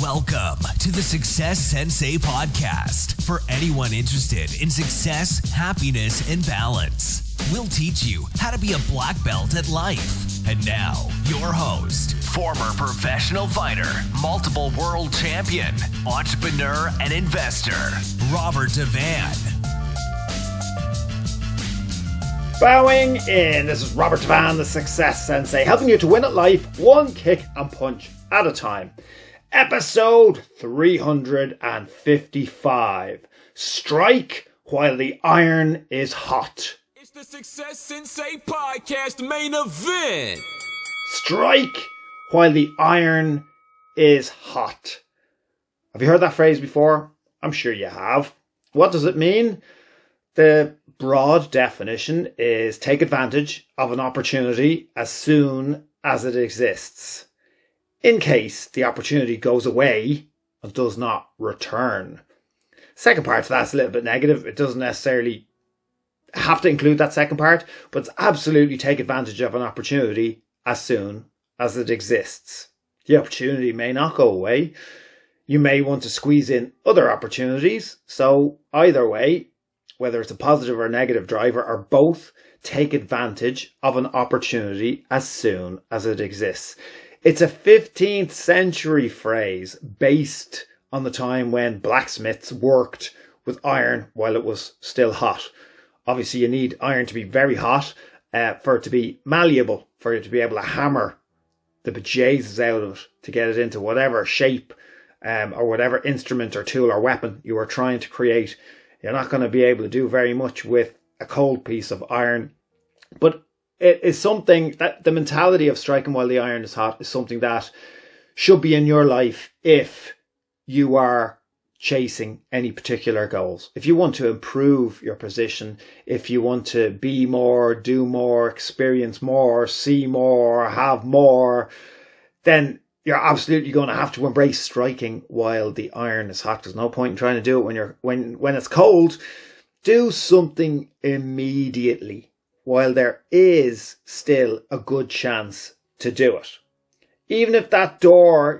Welcome to the Success Sensei podcast for anyone interested in success, happiness, and balance. We'll teach you how to be a black belt at life. And now, your host, former professional fighter, multiple world champion, entrepreneur, and investor, Robert Devane. Bowing in. This is Robert Devane, the Success Sensei, helping you to win at life one kick and punch at a time. Episode 355. Strike while the iron is hot. It's the Success Sensei podcast main event. Strike while the iron is hot. Have you heard that phrase before? I'm sure you have. What does it mean? The broad definition is take advantage of an opportunity as soon as it exists, in case the opportunity goes away and does not return. Second part to that's a little bit negative. It doesn't necessarily have to include that second part, but it's absolutely take advantage of an opportunity as soon as it exists. The opportunity may not go away. You may want to squeeze in other opportunities. So either way, whether it's a positive or negative driver, or both, take advantage of an opportunity as soon as it exists. It's a 15th century phrase based on the time when blacksmiths worked with iron while it was still hot. Obviously, you need iron to be very hot for it to be malleable, for you to be able to hammer the bejesus out of it to get it into whatever shape or whatever instrument or tool or weapon you are trying to create. You're not going to be able to do very much with a cold piece of iron. But it is something that the mentality of striking while the iron is hot is something that should be in your life if you are chasing any particular goals. If you want to improve your position, if you want to be more, do more, experience more, see more, have more, then you're absolutely going to have to embrace striking while the iron is hot. There's no point in trying to do it when it's cold. Do something immediately while there is still a good chance to do it. Even if that door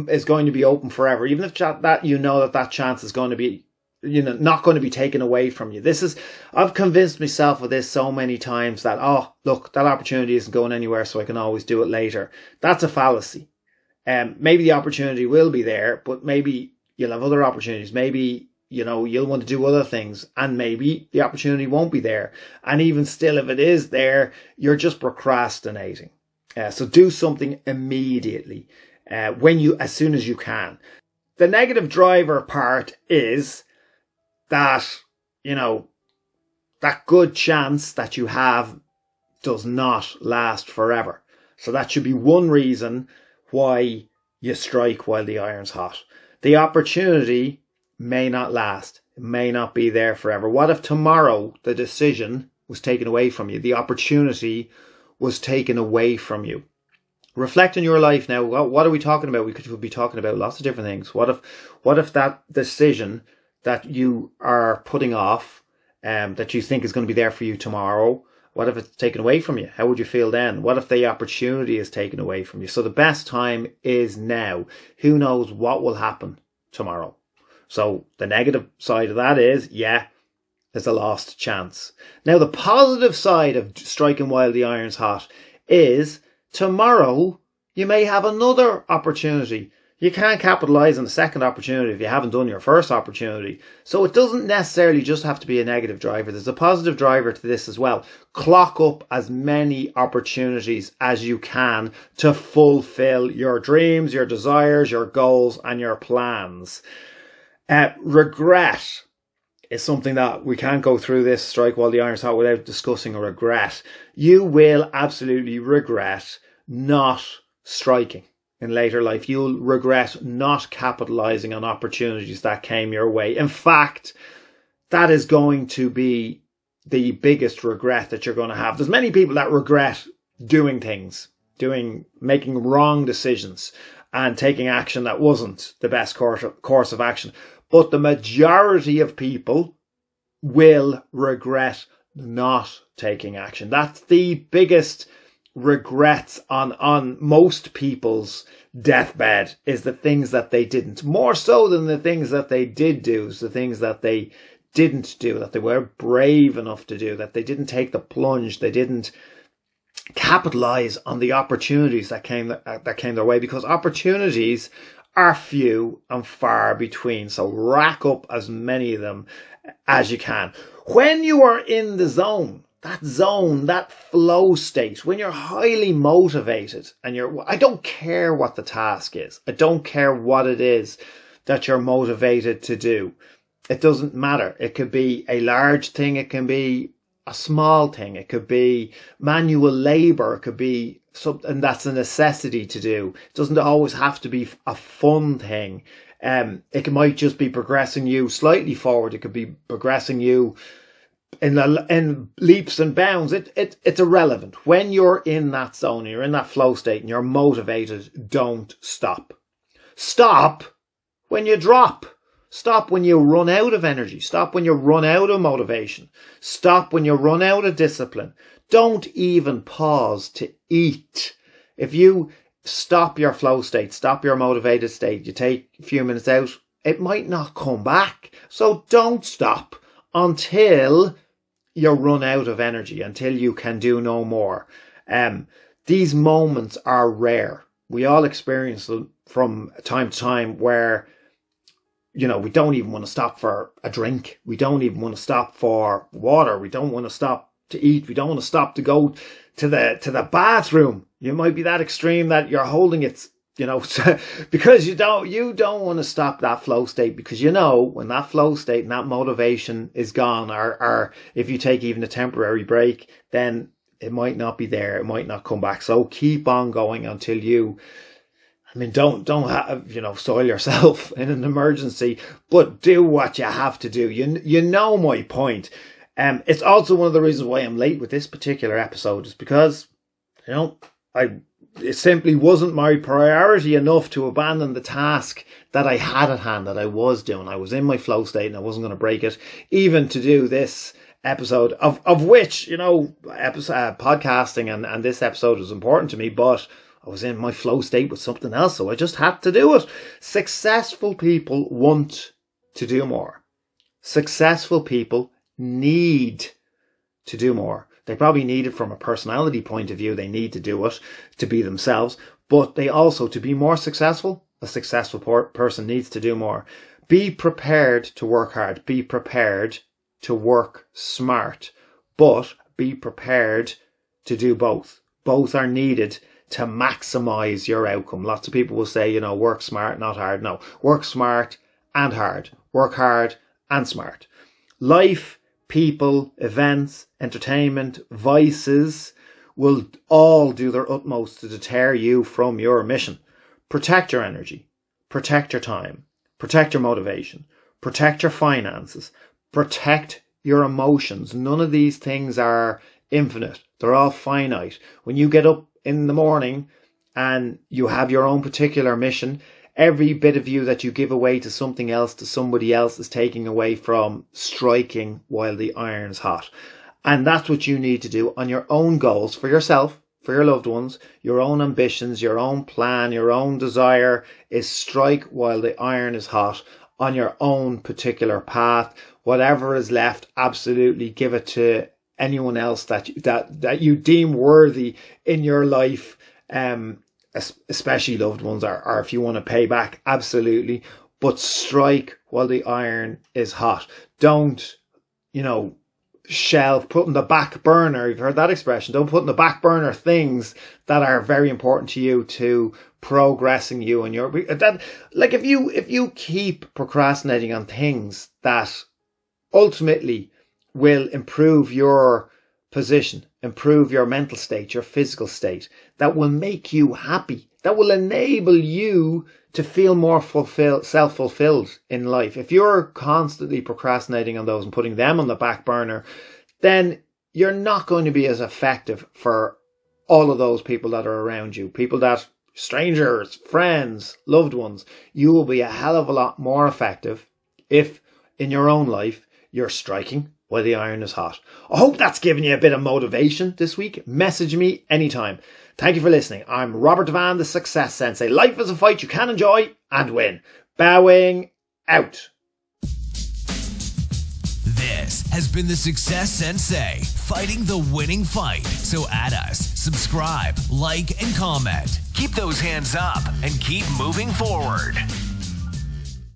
is going to be open forever, even if that you know that chance is going to be, not going to be taken away from you. I've convinced myself of this so many times that, oh, look, that opportunity isn't going anywhere, so I can always do it later. That's a fallacy. Maybe the opportunity will be there, but maybe you'll have other opportunities. Maybe, you'll want to do other things, and maybe the opportunity won't be there. And even still, if it is there, you're just procrastinating. So do something immediately, as soon as you can. The negative driver part is that, that good chance that you have does not last forever. So that should be one reason why you strike while the iron's hot. The opportunity may not last. It may not be there forever. What if tomorrow the decision was taken away from you? The opportunity was taken away from you. Reflect on your life now. What are we talking about? We could be talking about lots of different things. What if that decision that you are putting off, that you think is going to be there for you tomorrow, what if it's taken away from you? How would you feel then? What if the opportunity is taken away from you? So the best time is now. Who knows what will happen tomorrow? So the negative side of that is, there's a lost chance. Now, the positive side of striking while the iron's hot is tomorrow you may have another opportunity. You can't capitalize on the second opportunity if you haven't done your first opportunity. So it doesn't necessarily just have to be a negative driver. There's a positive driver to this as well. Clock up as many opportunities as you can to fulfill your dreams, your desires, your goals, and your plans. Regret is something that we can't go through this strike while the iron's hot without discussing a regret. You will absolutely regret not striking in later life. You'll regret not capitalizing on opportunities that came your way. In fact, that is going to be the biggest regret that you're going to have. There's many people that regret doing things, making wrong decisions and taking action that wasn't the best course of action. But the majority of people will regret not taking action. That's the biggest regrets on most people's deathbed is the things that they didn't, more so than the things that they did do, is the things that they didn't do, that they were brave enough to do, that they didn't take the plunge, they didn't capitalize on the opportunities that came their way, because opportunities are few and far between. So rack up as many of them as you can. When you are in the zone, that flow state, when you're highly motivated and I don't care what the task is. I don't care what it is that you're motivated to do. It doesn't matter. It could be a large thing. It can be a small thing. It could be manual labor. It could be something that's a necessity to do. It doesn't always have to be a fun thing. It might just be progressing you slightly forward. It could be progressing you in leaps and bounds. It's irrelevant. When you're in that zone, you're in that flow state and you're motivated, don't stop. Stop when you drop. Stop when you run out of energy. Stop when you run out of motivation. Stop when you run out of discipline. Don't even pause to eat. If you stop your flow state, stop your motivated state, you take a few minutes out, it might not come back. So don't stop until you run out of energy, until you can do no more. These moments are rare. We all experience them from time to time where, we don't even want to stop for a drink. We don't even want to stop for water. We don't want to stop to eat. We don't want to stop to go to the bathroom. You might be that extreme that you're holding it, because you don't want to stop that flow state, because when that flow state and that motivation is gone, or if you take even a temporary break, then it might not be there. It might not come back. So keep on going until don't have, soil yourself in an emergency, but do what you have to do. You know my point. It's also one of the reasons why I'm late with this particular episode, is because, it simply wasn't my priority enough to abandon the task that I had at hand, that I was doing. I was in my flow state and I wasn't going to break it, even to do this episode, of which, podcasting and this episode was important to me, but I was in my flow state with something else, so I just had to do it. Successful people want to do more. Successful people need to do more. They probably need it from a personality point of view. They need to do it to be themselves, but they also, to be more successful, a successful person needs to do more. Be prepared to work hard. Be prepared to work smart, but be prepared to do both. Both are needed to maximize your outcome. Lots of people will say, work smart, not hard. No, work smart and hard. Work hard and smart. Life, people, events, entertainment, vices will all do their utmost to deter you from your mission. Protect your energy. Protect your time. Protect your motivation. Protect your finances. Protect your emotions. None of these things are infinite. They're all finite. When you get up in the morning and you have your own particular mission, every bit of you that you give away to something else, to somebody else, is taking away from striking while the iron's hot. And that's what you need to do on your own goals, for yourself, for your loved ones, your own ambitions, your own plan, your own desire, is strike while the iron is hot on your own particular path. Whatever is left, absolutely give it to anyone else that you deem worthy in your life, especially loved ones, or if you want to pay back, absolutely. But strike while the iron is hot. Don't, put in the back burner. You've heard that expression. Don't put in the back burner things that are very important to you, to progressing you and your, that, like, if you keep procrastinating on things that ultimately will improve your position, improve your mental state, your physical state, that will make you happy, that will enable you to feel more self-fulfilled in life. If you're constantly procrastinating on those and putting them on the back burner, then you're not going to be as effective for all of those people that are around you, people that, strangers, friends, loved ones. You will be a hell of a lot more effective if in your own life you're striking while the iron is hot. I hope that's given you a bit of motivation this week. Message me anytime. Thank you for listening. I'm Robert Devane, the Success Sensei. Life is a fight you can enjoy and win. Bowing out. This has been the Success Sensei, fighting the winning fight. So add us, subscribe, like, and comment. Keep those hands up and keep moving forward.